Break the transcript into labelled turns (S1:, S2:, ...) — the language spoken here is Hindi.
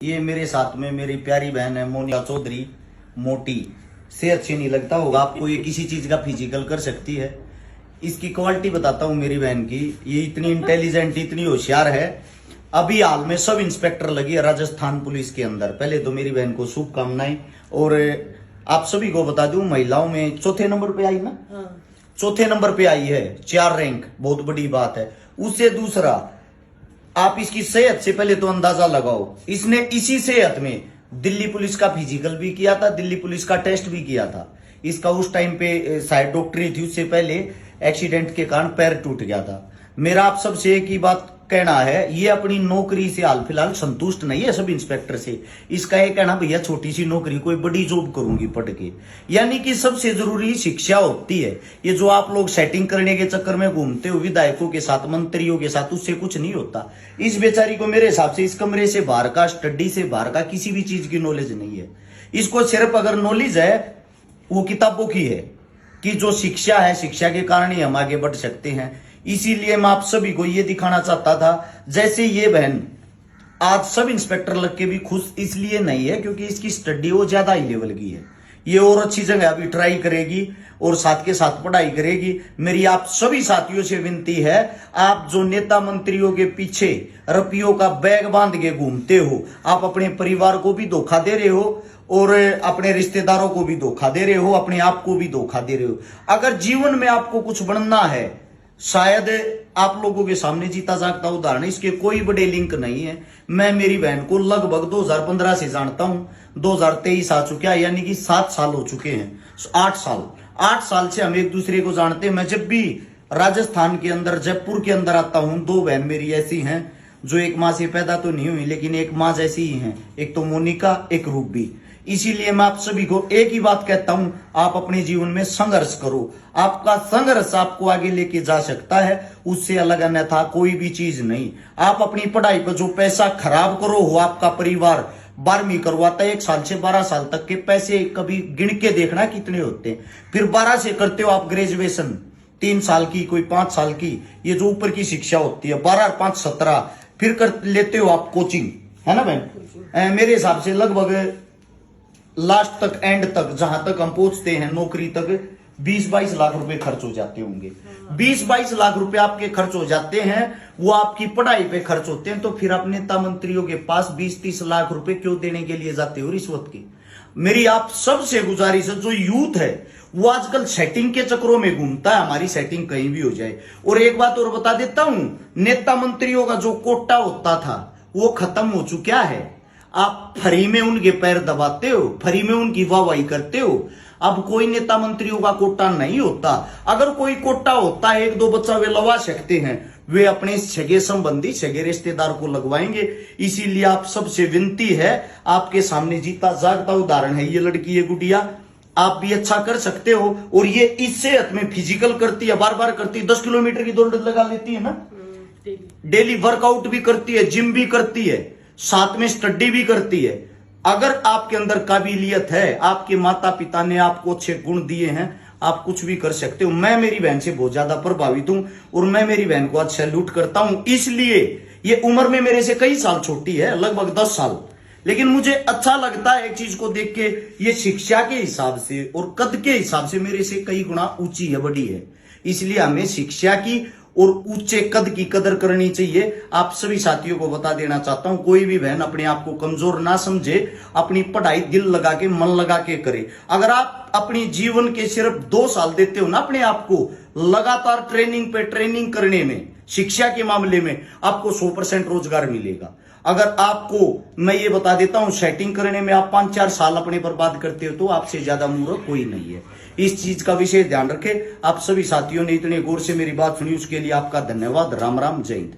S1: ये मेरे साथ में मेरी प्यारी बहन है मोनिका चौधरी। मोटी से अच्छी नहीं लगता होगा आपको, ये किसी चीज का फिजिकल कर सकती है। इसकी क्वालिटी बताता हूँ मेरी बहन की, ये इतनी इंटेलिजेंट इतनी होशियार है। अभी हाल में सब इंस्पेक्टर लगी है राजस्थान पुलिस के अंदर। पहले तो मेरी बहन को शुभकामनाएं। और आप सभी को बता दूं, महिलाओं में चौथे नंबर पे आई ना। चौथे नंबर पे आई है, 4 रैंक, बहुत बड़ी बात है। उससे दूसरा, आप इसकी सेहत से पहले तो अंदाजा लगाओ, इसने इसी सेहत में दिल्ली पुलिस का फिजिकल भी किया था, दिल्ली पुलिस का टेस्ट भी किया था। इसका उस टाइम पे शायद डॉक्टरी थी, उससे पहले एक्सीडेंट के कारण पैर टूट गया था। मेरा आप सबसे एक ही बात कहना है, ये अपनी नौकरी से हाल फिलहाल संतुष्ट नहीं है सब इंस्पेक्टर से। इसका ये कहना, भैया छोटी सी नौकरी, कोई बड़ी जॉब करूंगी पढ़ के। यानी कि सबसे जरूरी शिक्षा होती है। ये जो आप लोग सेटिंग करने के चक्कर में घूमते हो विधायकों के साथ, मंत्रियों के साथ, उससे कुछ नहीं होता। इस बेचारी को मेरे हिसाब से इस कमरे से बाहर का, स्टडी से बाहर का किसी भी चीज की नॉलेज नहीं है। इसको सिर्फ अगर नॉलेज है वो किताबों की है, कि जो शिक्षा है, शिक्षा के कारण ही हम आगे बढ़ सकते हैं। इसीलिए मैं आप सभी को ये दिखाना चाहता था। जैसे ये बहन आज सब इंस्पेक्टर लग के भी खुश इसलिए नहीं है क्योंकि इसकी स्टडी वो ज्यादा हाई लेवल की है। ये और अच्छी जगह अभी ट्राई करेगी और साथ के साथ पढ़ाई करेगी। मेरी आप सभी साथियों से विनती है, आप जो नेता मंत्रियों के पीछे रुपयों का बैग बांध के घूमते हो, आप अपने परिवार को भी धोखा दे रहे हो और अपने रिश्तेदारों को भी धोखा दे रहे हो, अपने आप को भी धोखा दे रहे हो। अगर जीवन में आपको कुछ बनना है, शायद आप लोगों के सामने जीता जागता उदाहरण, इसके कोई बड़े लिंक नहीं है। मैं मेरी बहन को लगभग 2015 से जानता हूं, 2023 आ चुका है, यानी कि 7 साल हो चुके हैं। 8 साल से हम एक दूसरे को जानते हैं। मैं जब भी राजस्थान के अंदर, जयपुर के अंदर आता हूं, 2 बहन मेरी ऐसी हैं जो एक माँ से पैदा तो नहीं हुई लेकिन एक माँ जैसी ही हैं, एक तो मोनिका, एक रूबी। इसीलिए मैं आप सभी को एक ही बात कहता हूं, आप अपने जीवन में संघर्ष करो। आपका संघर्ष आपको आगे लेके जा सकता है, उससे अलग अन्यथा कोई भी चीज नहीं। आप अपनी पढ़ाई पर जो पैसा खराब करो, हो आपका परिवार 12वीं करवाता है, 1 साल से 12 साल तक के पैसे कभी गिन के देखना कितने होते हैं। फिर 12 से करते हो आप ग्रेजुएशन 3 साल की, कोई 5 साल की, ये जो ऊपर की शिक्षा होती है, 12 और 5 17। फिर कर लेते हो आप कोचिंग, है ना बहन। मेरे हिसाब से लगभग लास्ट तक, एंड तक, जहां तक हम पहुंचते हैं नौकरी तक, 20-22 लाख रुपए खर्च हो जाते होंगे। 20-22 लाख रुपए आपके खर्च हो जाते हैं, वो आपकी पढ़ाई पे खर्च होते हैं। तो फिर आप नेता मंत्रियों के पास 20-30 लाख रुपए क्यों देने के लिए जाते हो रिश्वत की? मेरी आप सबसे गुजारिश है, जो यूथ है वो आजकल सेटिंग के चक्रों में घूमता है, हमारी सेटिंग कहीं भी हो जाए। और एक बात और बता देता हूं, नेता मंत्रियों का जो कोटा होता था वो खत्म हो चुका है। आप फ्री में उनके पैर दबाते हो, फ्री में उनकी वाहवाही करते हो। अब कोई नेता मंत्रियों का कोटा नहीं होता। अगर कोई कोटा होता है, 1-2 बच्चा वे लगा सकते हैं, वे अपने सगे संबंधी, सगे रिश्तेदार को लगवाएंगे। इसीलिए आप सबसे विनती है, आपके सामने जीता जागता उदाहरण है ये लड़की, ये गुड़िया। आप भी अच्छा कर सकते हो। और ये इस सेहत में फिजिकल करती है, बार बार करती है, 10 किलोमीटर की दौड़ लगा लेती है ना, डेली वर्कआउट भी करती है, जिम भी करती है, साथ में स्टडी भी करती है। अगर आपके अंदर काबिलियत है, आपके माता पिता ने आपको अच्छे गुण दिए हैं, आप कुछ भी कर सकते हो। मैं मेरी बहन से बहुत ज्यादा प्रभावित हूं और मैं मेरी बहन को आज सैल्यूट करता हूं। इसलिए ये उम्र में मेरे से कई साल छोटी है, लगभग 10 साल, लेकिन मुझे अच्छा लगता है एक चीज को देख के, ये शिक्षा के हिसाब से और कद के हिसाब से मेरे से कई गुना ऊंची है, बड़ी है। इसलिए हमें शिक्षा की और ऊंचे कद की कदर करनी चाहिए। आप सभी साथियों को बता देना चाहता हूं, कोई भी बहन अपने आप को कमजोर ना समझे, अपनी पढ़ाई दिल लगा के, मन लगा के करे। अगर आप अपनी जीवन के सिर्फ 2 साल देते हो ना अपने आप को लगातार ट्रेनिंग पे ट्रेनिंग करने में, शिक्षा के मामले में, आपको 100% रोजगार मिलेगा। अगर आपको मैं ये बता देता हूं, सेटिंग करने में आप 5-4 साल अपने बर्बाद करते हो, तो आपसे ज्यादा मूर्ख कोई नहीं है। इस चीज का विशेष ध्यान रखें। आप सभी साथियों ने इतने गौर से मेरी बात सुनी, उसके लिए आपका धन्यवाद। राम राम, जय हिंद।